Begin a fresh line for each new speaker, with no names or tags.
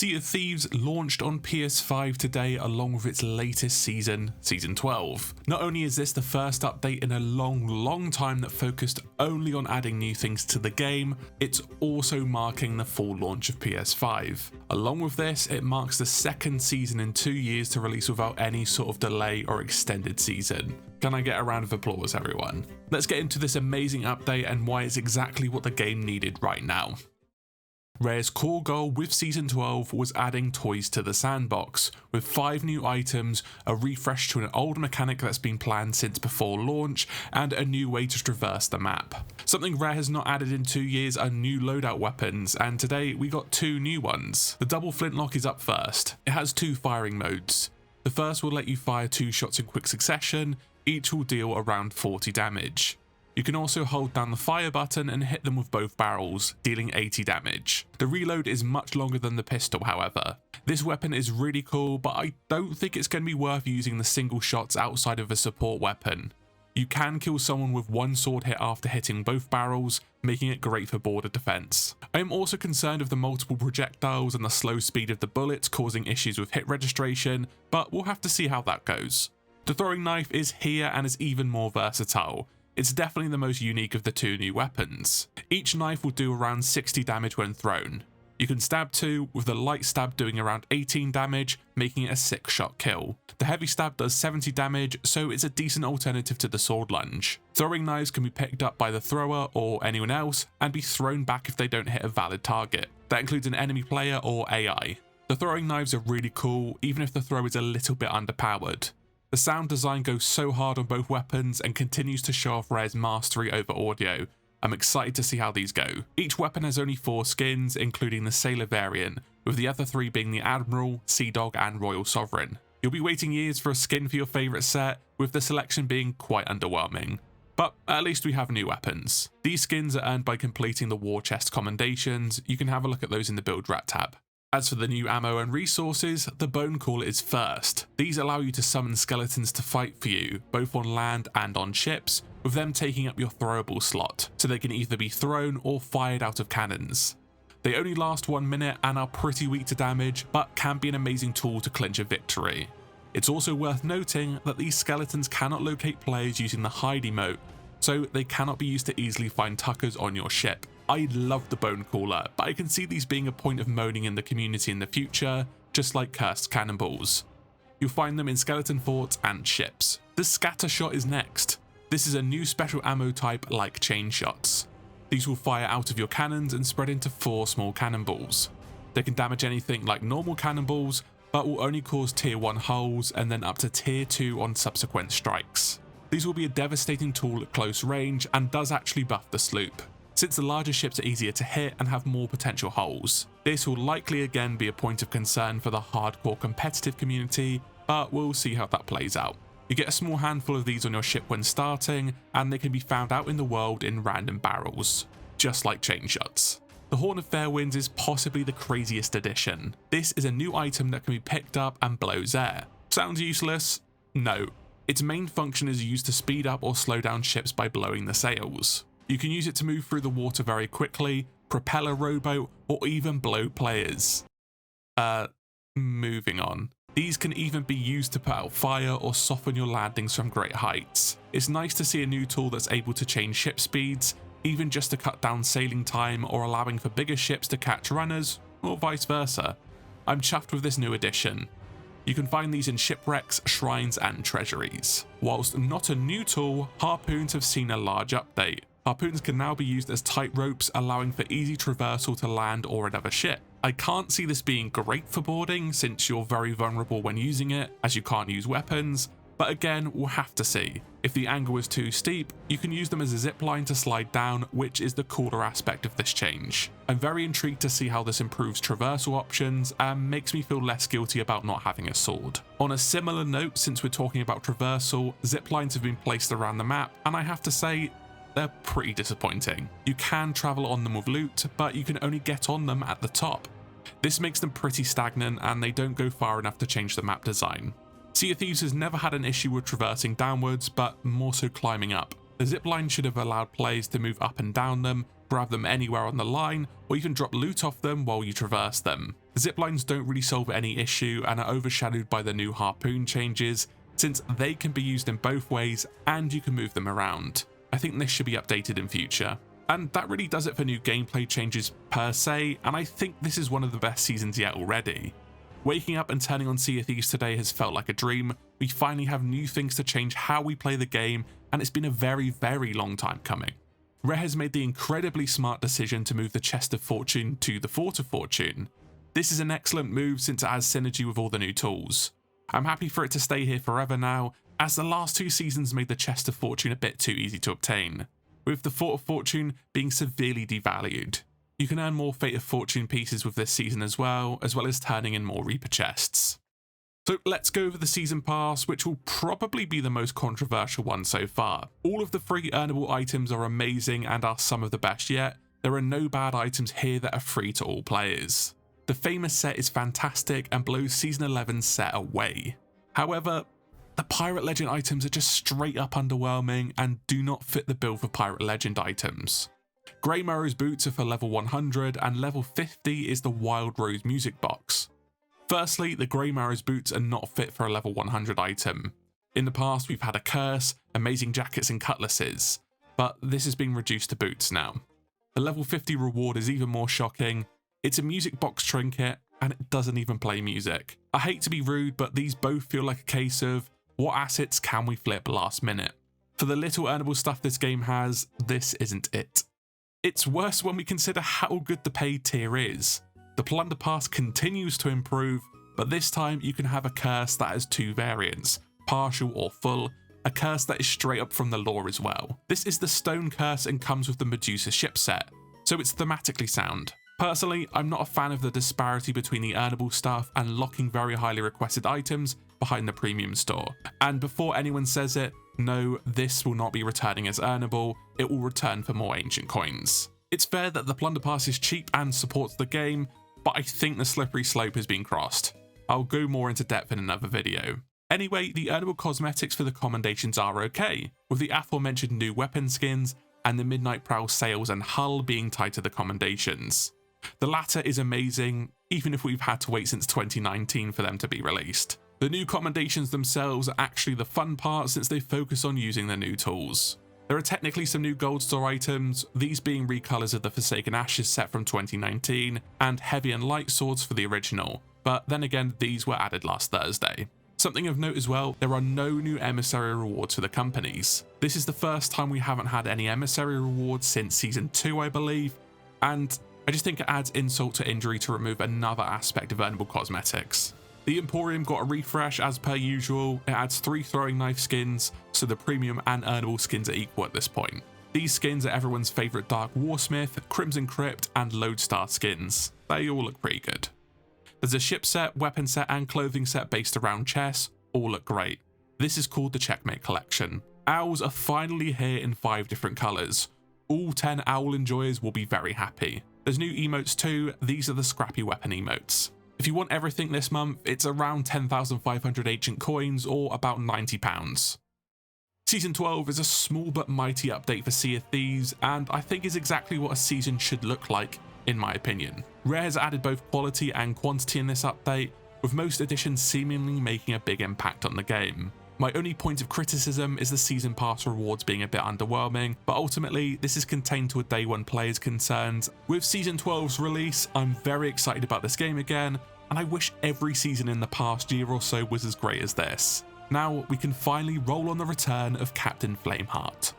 Sea of Thieves launched on PS5 today along with its latest season, Season 12. Not only is this the first update in a long time that focused only on adding new things to the game, it's also marking the full launch of PS5. Along with this, it marks the second season in 2 years to release without any sort of delay or extended season. Can I get a round of applause, everyone? Let's get into this amazing update and why it's exactly what the game needed right now. Rare's core goal with Season 12 was adding toys to the sandbox, with 5 new items, a refresh to an old mechanic that's been planned since before launch, and a new way to traverse the map. Something Rare has not added in 2 years are new loadout weapons, and today we got 2 new ones. The double flintlock is up first. It has 2 firing modes. The first will let you fire 2 shots in quick succession, each will deal around 40 damage. You can also hold down the fire button and hit them with both barrels, dealing 80 damage. The reload is much longer than the pistol, however. This weapon is really cool, but I don't think it's going to be worth using the single shots outside of a support weapon. You can kill someone with 1 sword hit after hitting both barrels, making it great for border defense. I am also concerned of the multiple projectiles and the slow speed of the bullets causing issues with hit registration, but we'll have to see how that goes. The throwing knife is here and is even more versatile. It's definitely the most unique of the 2 new weapons. Each knife will do around 60 damage when thrown. You can stab 2, with the light stab doing around 18 damage, making it a 6-shot kill. The heavy stab does 70 damage, so it's a decent alternative to the sword lunge. Throwing knives can be picked up by the thrower or anyone else, and be thrown back if they don't hit a valid target. That includes an enemy player or AI. The throwing knives are really cool, even if the throw is a little bit underpowered. The sound design goes so hard on both weapons and continues to show off Rare's mastery over audio. I'm excited to see how these go. Each weapon has only 4 skins, including the Sailor variant, with the other 3 being the Admiral, Sea Dog and Royal Sovereign. You'll be waiting years for a skin for your favourite set, with the selection being quite underwhelming. But at least we have new weapons. These skins are earned by completing the War Chest commendations. You can have a look at those in the Build Rat tab. As for the new ammo and resources, the Bone Caller is first. These allow you to summon skeletons to fight for you, both on land and on ships, with them taking up your throwable slot, so they can either be thrown or fired out of cannons. They only last 1 minute and are pretty weak to damage, but can be an amazing tool to clinch a victory. It's also worth noting that these skeletons cannot locate players using the hide emote, so they cannot be used to easily find tuckers on your ship. I love the Bone Caller, but I can see these being a point of moaning in the community in the future, just like cursed cannonballs. You'll find them in skeleton forts and ships. The Scatter Shot is next. This is a new special ammo type like chain shots. These will fire out of your cannons and spread into 4 small cannonballs. They can damage anything like normal cannonballs, but will only cause tier 1 hulls and then up to tier 2 on subsequent strikes. These will be a devastating tool at close range and does actually buff the sloop, since the larger ships are easier to hit and have more potential holes. This will likely again be a point of concern for the hardcore competitive community, but we'll see how that plays out. You get a small handful of these on your ship when starting, and they can be found out in the world in random barrels, just like chain shots. The Horn of Fair Winds is possibly the craziest addition. This is a new item that can be picked up and blows air. Sounds useless? No. Its main function is used to speed up or slow down ships by blowing the sails. You can use it to move through the water very quickly, propel a rowboat, or even blow players. Moving on. These can even be used to put out fire or soften your landings from great heights. It's nice to see a new tool that's able to change ship speeds, even just to cut down sailing time or allowing for bigger ships to catch runners, or vice versa. I'm chuffed with this new addition. You can find these in shipwrecks, shrines and treasuries. Whilst not a new tool, harpoons have seen a large update. Harpoons can now be used as tight ropes, allowing for easy traversal to land or another ship. I can't see this being great for boarding since you're very vulnerable when using it, as you can't use weapons, but again, we'll have to see. If the angle is too steep, you can use them as a zip line to slide down, which is the cooler aspect of this change. I'm very intrigued to see how this improves traversal options and makes me feel less guilty about not having a sword. On a similar note, since we're talking about traversal, zip lines have been placed around the map, and I have to say, they're pretty disappointing. You can travel on them with loot, but you can only get on them at the top. This makes them pretty stagnant and they don't go far enough to change the map design. Sea of Thieves has never had an issue with traversing downwards, but more so climbing up. The zipline should have allowed players to move up and down them, grab them anywhere on the line, or even drop loot off them while you traverse them. The ziplines don't really solve any issue and are overshadowed by the new harpoon changes, since they can be used in both ways and you can move them around. I think this should be updated in future. And that really does it for new gameplay changes per se, and I think this is one of the best seasons yet already. Waking up and turning on Sea of Thieves today has felt like a dream. We finally have new things to change how we play the game, and it's been a very, very long time coming. Rare has made the incredibly smart decision to move the Chest of Fortune to the Fort of Fortune. This is an excellent move since it has synergy with all the new tools. I'm happy for it to stay here forever now, as the last 2 seasons made the Chest of Fortune a bit too easy to obtain, with the Fort of Fortune being severely devalued. You can earn more Fate of Fortune pieces with this season as well as turning in more Reaper chests. So let's go over the season pass, which will probably be the most controversial one so far. All of the free earnable items are amazing and are some of the best yet. There are no bad items here that are free to all players. The famous set is fantastic and blows season 11's set away. However, the Pirate Legend items are just straight up underwhelming and do not fit the bill for Pirate Legend items. Grey Morrow's boots are for level 100 and level 50 is the Wild Rose music box. Firstly, the Grey Morrow's boots are not fit for a level 100 item. In the past we've had a curse, amazing jackets and cutlasses, but this has been reduced to boots now. The level 50 reward is even more shocking. It's a music box trinket and it doesn't even play music. I hate to be rude, but these both feel like a case of what assets can we flip last minute? For the little earnable stuff this game has, this isn't it. It's worse when we consider how good the paid tier is. The Plunder Pass continues to improve, but this time you can have a curse that has 2 variants, partial or full, a curse that is straight up from the lore as well. This is the Stone Curse and comes with the Medusa ship set, so it's thematically sound. Personally, I'm not a fan of the disparity between the earnable stuff and locking very highly requested items behind the premium store. And before anyone says it, no, this will not be returning as earnable, it will return for more ancient coins. It's fair that the Plunder Pass is cheap and supports the game, but I think the slippery slope has been crossed. I'll go more into depth in another video. Anyway, the earnable cosmetics for the commendations are okay, with the aforementioned new weapon skins and the Midnight Prowl sails and hull being tied to the commendations. The latter is amazing, even if we've had to wait since 2019 for them to be released. The new commendations themselves are actually the fun part since they focus on using the new tools. There are technically some new gold store items, these being recolors of the Forsaken Ashes set from 2019 and heavy and light swords for the original, but then again these were added last Thursday. Something of note as well, there are no new emissary rewards for the companies. This is the first time we haven't had any emissary rewards since season 2 I believe, and I just think it adds insult to injury to remove another aspect of earnable cosmetics. The Emporium got a refresh as per usual, it adds 3 throwing knife skins, so the premium and earnable skins are equal at this point. These skins are everyone's favourite Dark Warsmith, Crimson Crypt and Lodestar skins. They all look pretty good. There's a ship set, weapon set and clothing set based around chess, all look great. This is called the Checkmate Collection. Owls are finally here in 5 different colours. All 10 owl enjoyers will be very happy. There's new emotes too, these are the scrappy weapon emotes. If you want everything this month, it's around 10,500 ancient coins or about £90. Season 12 is a small but mighty update for Sea of Thieves and I think is exactly what a season should look like, in my opinion. Rare has added both quality and quantity in this update, with most additions seemingly making a big impact on the game. My only point of criticism is the season pass rewards being a bit underwhelming, but ultimately this is contained to a day one player's concerns. With season 12's release, I'm very excited about this game again, and I wish every season in the past year or so was as great as this. Now we can finally roll on the return of Captain Flameheart.